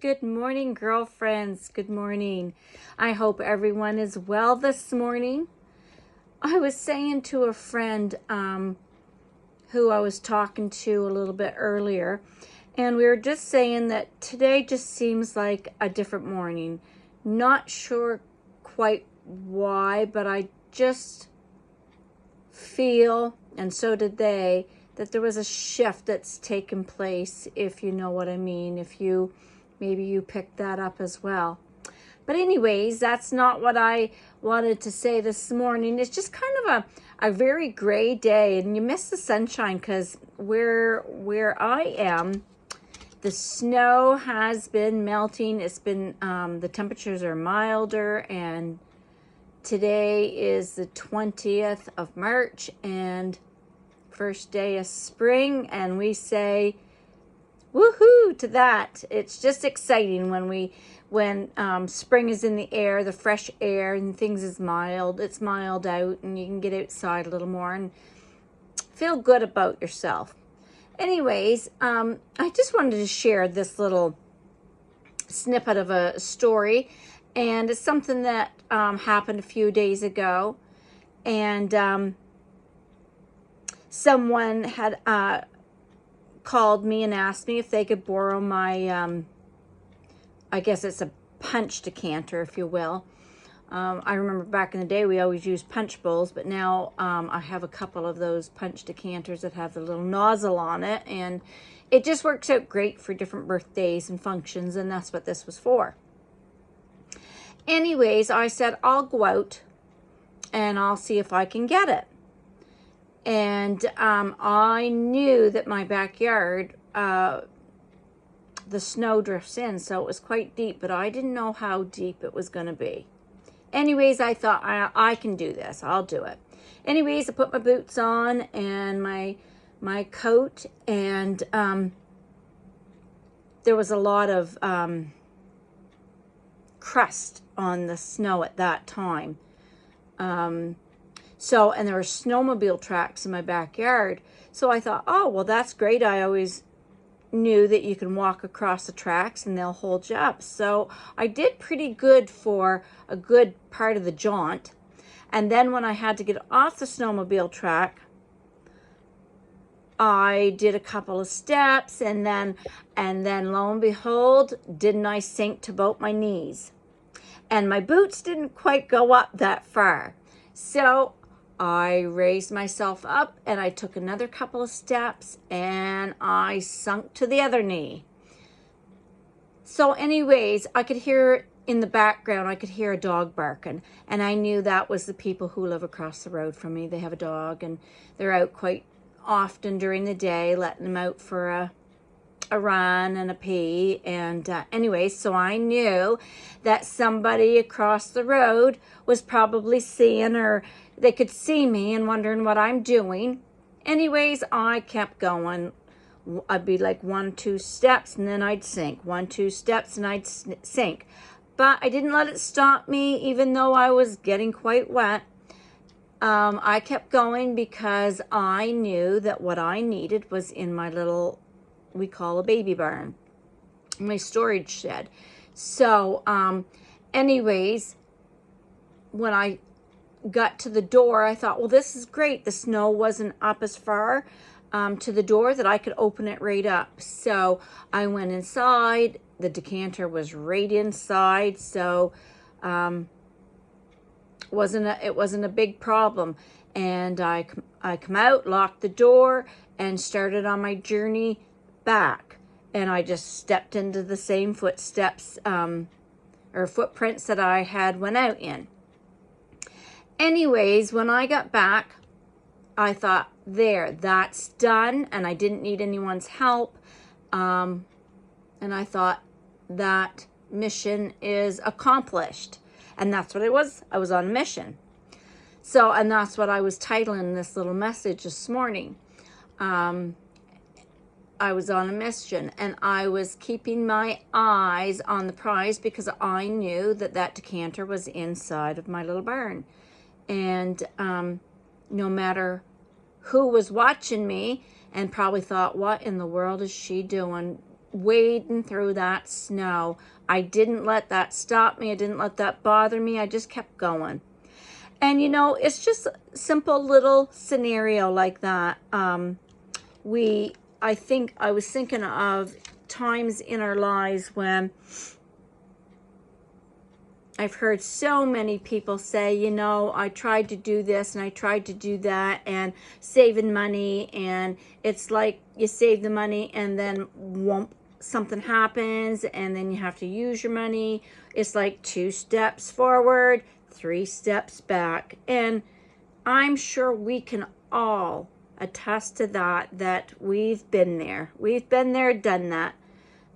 Good morning, girlfriends. Good morning. I hope everyone is well this morning. I was saying to a friend who I was talking to a little bit earlier, and we were just saying that today just seems like a different morning. Not sure quite why, but I just feel, and so did they, that there was a shift that's taken place, if you know what I mean, if you maybe you picked that up as well. But anyways, that's not what I wanted to say this morning. It's just kind of a very gray day, and you miss the sunshine because where I am, the snow has been melting. It's been the temperatures are milder, and today is the 20th of March and first day of spring, and we say woohoo to that. It's just exciting when spring is in the air, the fresh air, and things is mild. It's mild out, and you can get outside a little more and feel good about yourself. Anyways, I just wanted to share this little snippet of a story, and it's something that happened a few days ago, and someone had called me and asked me if they could borrow my, I guess it's a punch decanter, if you will. I remember back in the day we always used punch bowls, but now I have a couple of those punch decanters that have the little nozzle on it, and it just works out great for different birthdays and functions, and that's what this was for. Anyways, I said I'll go out and I'll see if I can get it. And I knew that my backyard, the snow drifts in, so it was quite deep, but I didn't know how deep it was going to be. Anyways, I thought I can do this. I'll do it. Anyways, I put my boots on and my coat, and there was a lot of crust on the snow at that time. So, and there were snowmobile tracks in my backyard. So I thought, oh, well, that's great. I always knew that you can walk across the tracks and they'll hold you up. So I did pretty good for a good part of the jaunt. And then when I had to get off the snowmobile track, I did a couple of steps, and then lo and behold, didn't I sink to about my knees? And my boots didn't quite go up that far. So I raised myself up and I took another couple of steps and I sunk to the other knee. So anyways, I could hear in the background, I could hear a dog barking, and I knew that was the people who live across the road from me. They have a dog and they're out quite often during the day, letting them out for a run and a pee. And anyways, so I knew that somebody across the road was probably seeing, or they could see me and wondering what I'm doing. Anyways, I kept going. I'd be like 1-2 steps and then I'd sink. 1-2 steps and I'd sink. But I didn't let it stop me, even though I was getting quite wet. I kept going because I knew that what I needed was in my little, we call a baby barn, my storage shed. So anyways, when I got to the door, I thought, well, this is great. The snow wasn't up as far to the door that I could open it right up. So I went inside. The decanter was right inside, so it wasn't a big problem. And I come out, locked the door, and started on my journey back. And I just stepped into the same footsteps or footprints that I had went out in. Anyways, when I got back, I thought, there, that's done, and I didn't need anyone's help. And I thought, that mission is accomplished. And that's what it was. I was on a mission. So, and that's what I was titling this little message this morning. I was on a mission, and I was keeping my eyes on the prize because I knew that decanter was inside of my little barn. And no matter who was watching me and probably thought, what in the world is she doing wading through that snow. I didn't let that stop me. I didn't let that bother me. I just kept going. And you know, it's just a simple little scenario like that. I think I was thinking of times in our lives when I've heard so many people say, you know, I tried to do this and I tried to do that, and saving money, and it's like you save the money and then something happens and then you have to use your money. It's like 2 steps forward, 3 steps back. And I'm sure we can all attest to that we've been there. We've been there, done that.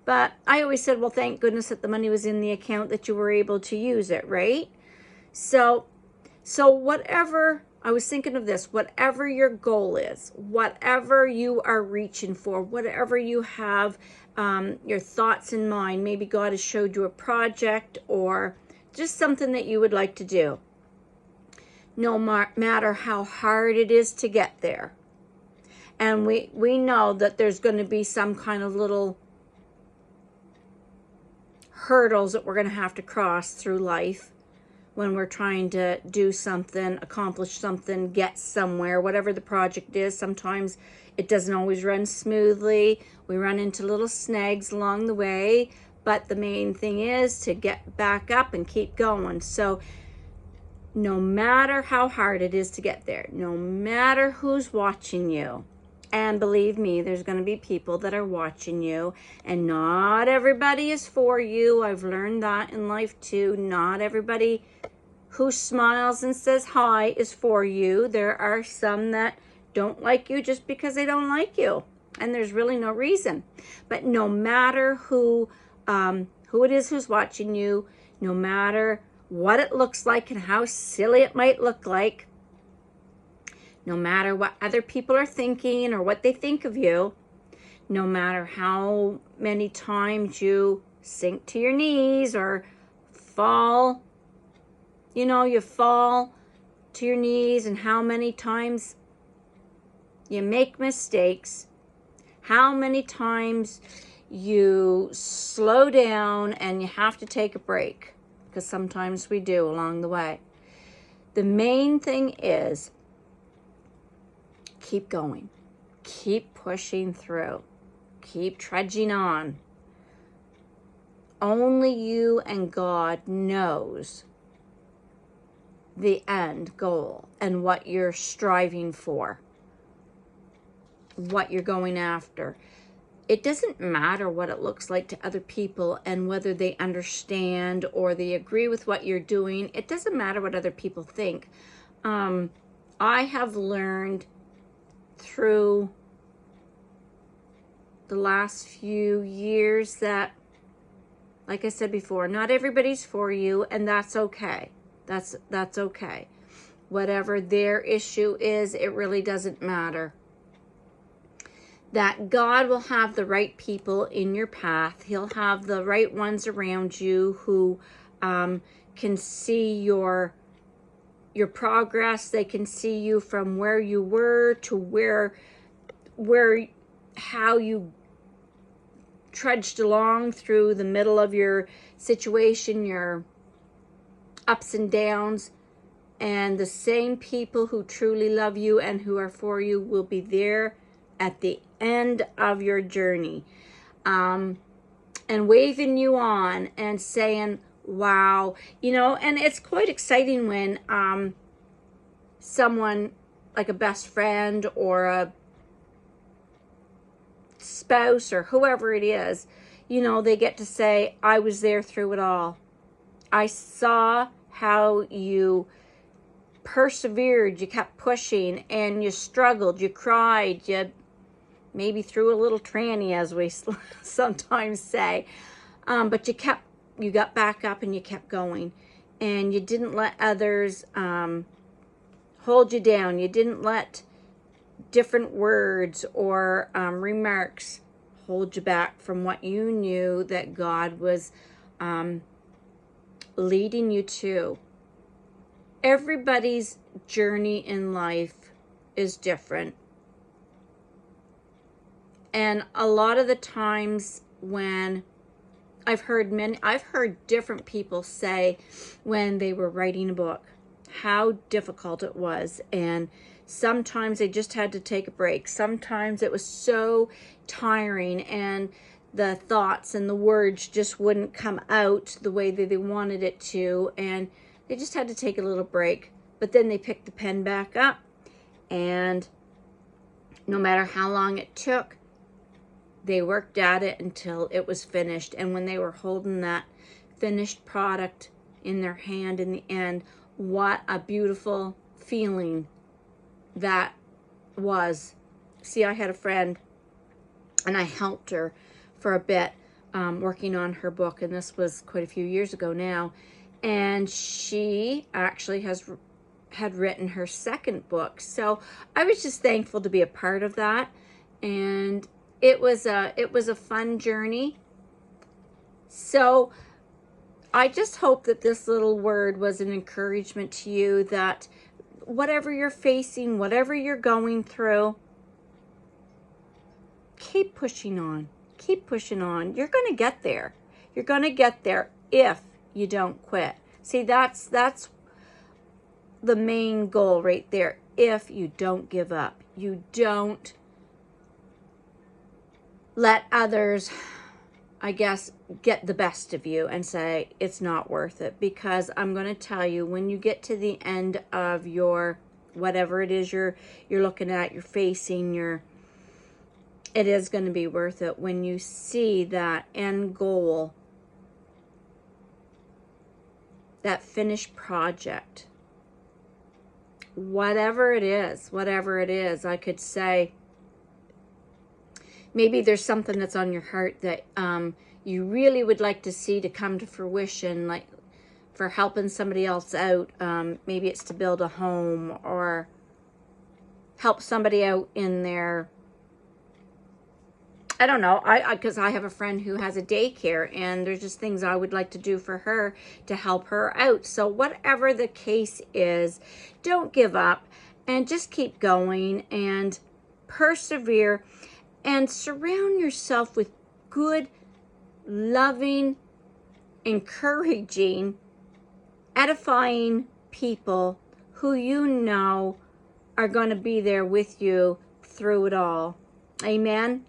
But I always said, well, thank goodness that the money was in the account, that you were able to use it, right? So whatever, I was thinking of this, whatever your goal is, whatever you are reaching for, whatever you have your thoughts in mind, maybe God has showed you a project or just something that you would like to do. No matter how hard it is to get there. And we know that there's going to be some kind of little hurdles that we're going to have to cross through life when we're trying to do something, accomplish something, get somewhere, whatever the project is. Sometimes it doesn't always run smoothly. We run into little snags along the way, but the main thing is to get back up and keep going. So no matter how hard it is to get there, no matter who's watching you, and believe me, there's going to be people that are watching you, and not everybody is for you. I've learned that in life too. Not everybody who smiles and says hi is for you. There are some that don't like you just because they don't like you, and there's really no reason. But no matter who it is who's watching you, no matter what it looks like and how silly it might look like, no matter what other people are thinking or what they think of you, no matter how many times you sink to your knees or fall, you fall to your knees, and how many times you make mistakes, how many times you slow down and you have to take a break, because sometimes we do along the way. The main thing is keep going, keep pushing through, keep trudging on. Only you and God knows the end goal and what you're striving for, what you're going after. It doesn't matter what it looks like to other people and whether they understand or they agree with what you're doing. It doesn't matter what other people think. I have learned through the last few years that, like I said before, not everybody's for you, and that's okay. That's okay. Whatever their issue is, it really doesn't matter. That God will have the right people in your path. He'll have the right ones around you who can see your progress. They can see you from where you were to how you trudged along through the middle of your situation, your ups and downs. And the same people who truly love you and who are for you will be there at the end of your journey, and waving you on and saying, wow, and it's quite exciting when someone like a best friend or a spouse or whoever it is, they get to say, I was there through it all. I saw how you persevered, you kept pushing, and you struggled, you cried, you maybe threw a little tranny, as we sometimes say, but you got back up and you kept going, and you didn't let others hold you down. You didn't let different words or remarks hold you back from what you knew that God was leading you to. Everybody's journey in life is different. And a lot of the times when I've heard different people say when they were writing a book how difficult it was, and sometimes they just had to take a break. Sometimes it was so tiring and the thoughts and the words just wouldn't come out the way that they wanted it to, and they just had to take a little break. But then they picked the pen back up, and no matter how long it took, they worked at it until it was finished. And when they were holding that finished product in their hand in the end, what a beautiful feeling that was. See, I had a friend, and I helped her for a bit working on her book, and this was quite a few years ago now, and she actually had written her second book. So I was just thankful to be a part of that, and it was a fun journey. So I just hope that this little word was an encouragement to you, that whatever you're facing, whatever you're going through, keep pushing on. Keep pushing on. You're going to get there. You're going to get there if you don't quit. See, that's the main goal right there. If you don't give up, you don't let others, I guess, get the best of you and say it's not worth it. Because I'm going to tell you, when you get to the end of your whatever it is you're looking at, you're facing, it is going to be worth it when you see that end goal, that finished project. Whatever it is, I could say, maybe there's something that's on your heart that you really would like to see to come to fruition, like for helping somebody else out. Maybe it's to build a home or help somebody out in their, I don't know, because I have a friend who has a daycare, and there's just things I would like to do for her to help her out. So whatever the case is, don't give up and just keep going and persevere, and surround yourself with good, loving, encouraging, edifying people who you know are going to be there with you through it all. Amen.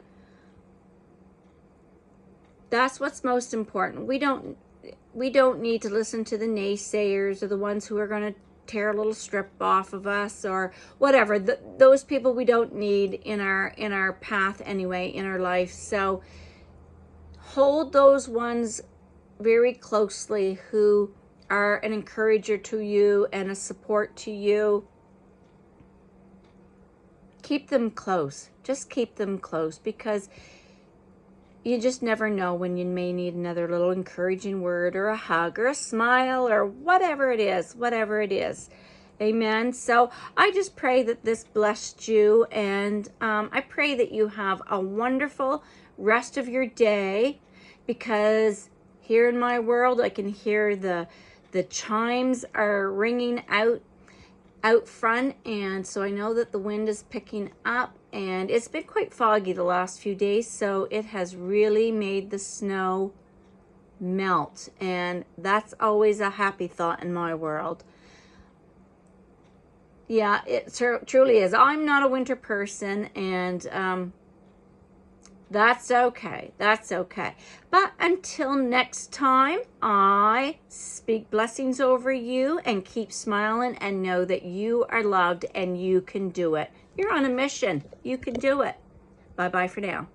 That's what's most important. We don't need to listen to the naysayers or the ones who are going to tear a little strip off of us or whatever. Those people we don't need in our path anyway, in our life. So hold those ones very closely who are an encourager to you and a support to you. Keep them close. Just keep them close, because you just never know when you may need another little encouraging word or a hug or a smile or whatever it is. Amen. So I just pray that this blessed you, and I pray that you have a wonderful rest of your day, because here in my world I can hear the chimes are ringing out front, and so I know that the wind is picking up, and it's been quite foggy the last few days, so it has really made the snow melt, and that's always a happy thought in my world. Yeah, it truly is. I'm not a winter person, and that's okay. That's okay. But until next time, I speak blessings over you, and keep smiling, and know that you are loved and you can do it. You're on a mission. You can do it. Bye-bye for now.